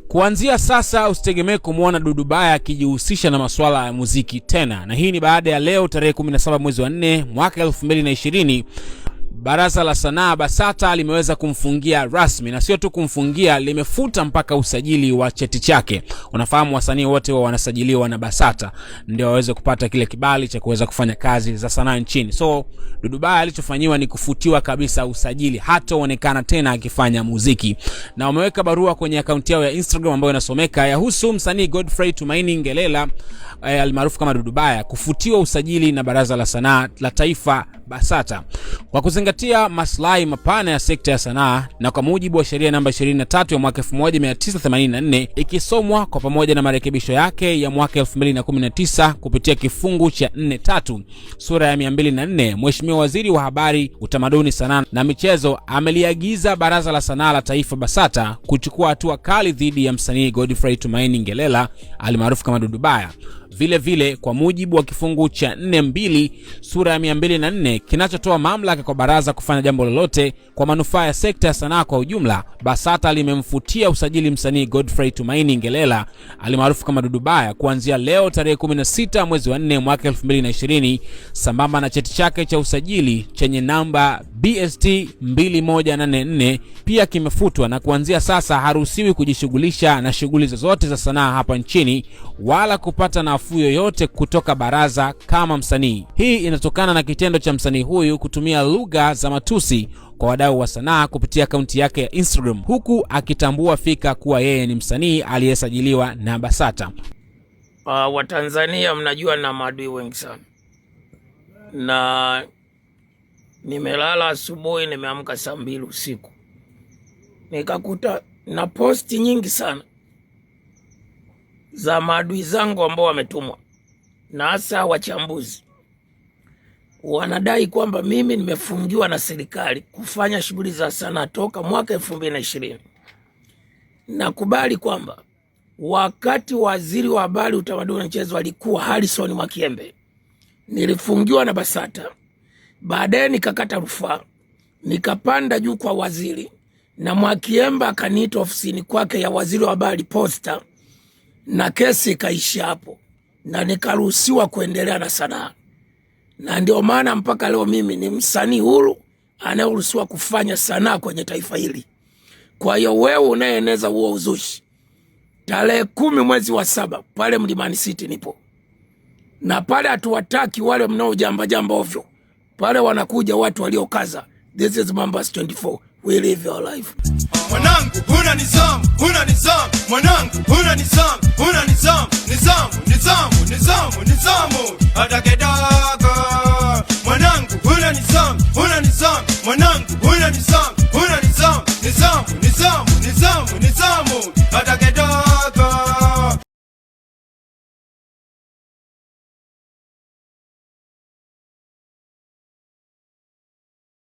Kuanzia sasa usitegemee kumuona Dudu Baya akijihusisha na masuala ya muziki tena. Na hii ni baada ya leo tarehe 17 mwezi wa 4 mwaka 2020 Baraza la Sanaa BASATA limeweza kumfungia rasmi, na sio tu kumfungia, limefuta mpaka usajili wa cheti chake. Unafahamu wasanii wote wanasajiliwa na BASATA ndio waweze kupata kile kibali cha kuweza kufanya kazi za sanaa nchini. So Dudu Baya alichofanyiwa ni kufutiwa kabisa usajili, hataonekana tena akifanya muziki. Na wameweka barua kwenye akaunti yao ya Instagram ambayo inasomeka: yahusu msanii Godfrey Tumaini Ngelela almaarufu kama Dudu Baya kufutiwa usajili na Baraza la Sanaa la Taifa BASATA kwa kuzingatia maslahi mapana ya sekta ya sanaa, na kwa mujibu wa sheria namba 23 ya mwaka 1984 ikisomwa kwa pamoja na marekebisho yake ya mwaka 2019 kupitia kifungu cha 4.3 sura ya 204, Mheshimiwa Waziri wa Habari, Utamaduni, Sanaa na Michezo ameliagiza Baraza la Sanaa la Taifa BASATA kuchukua hatua kali dhidi ya msanii Godfrey Tumaini Ngelela almaarufu kama Dudu Baya. Vile vile kwa mujibu wa kifungu cha 4.2 sura ya 204 kinachotoa mamlaka kwa baraza kufanya jambo lolote kwa manufaa ya sekta ya sanaa kwa ujumla, BASATA limemfutia usajili msanii Godfrey Tumaini Ngelela almaarufu kama Dudu Baya kuanzia leo tarehe 16 mwezi wa 4 mwaka 2020, sambamba na cheti chake cha usajili chenye namba BST 2184 pia kimefutwa, na kuanzia sasa haruhusiwi kujishughulisha na shughuli zozote za sanaa hapa nchini wala kupata nafuu yoyote kutoka baraza kama msanii. Hii inatokana na kitendo cha msanii huyu kutumia lugha za matusi kwa wadau wa sanaa kupitia akaunti yake ya Instagram, huku akitambua fika kuwa yeye ni msanii aliyesajiliwa na BASATA. Watanzania mnajua na maadui wengi sana, na nimelala asubuhi, nimeamka saa 2 usiku nikakuta na posti nyingi sana za maadui zangu ambao wametumwa, na hasa wachambuzi wanadai kwamba mimi nimefungiwa na serikali kufanya shughuli za sanaa toka mwaka 2020. Nakubali kwamba wakati waziri wa habari, utamaduni na michezo alikuwa Harrison Mwakyembe, nilifungiwa na BASATA. Baadaye nikakata rufaa, nikapanda juu kwa waziri, na Mwakyembe akaniita ofisini kwake ya waziri wa habari Posta, na kesi ikaisha hapo na nikaruhusiwa kuendelea na sanaa. Na ndio maana mpaka leo mimi ni msanii huru anayeruhusiwa kufanya sanaa kwenye taifa hili. Kwa hiyo wewe unayeeneza huo uzushi, tarehe 10 mwezi wa 7 pale Mlimani City nipo, na pale hatuwataki wale mnaojamba jamba ovyo. Pale wanakuja watu waliokaza. This is Mambas 24. We live your life. Mwanangu huna nizamu, huna nizamu. Mwanangu huna nizamu, huna nizamu. Nizamu, nizamu, nizamu, nizamu.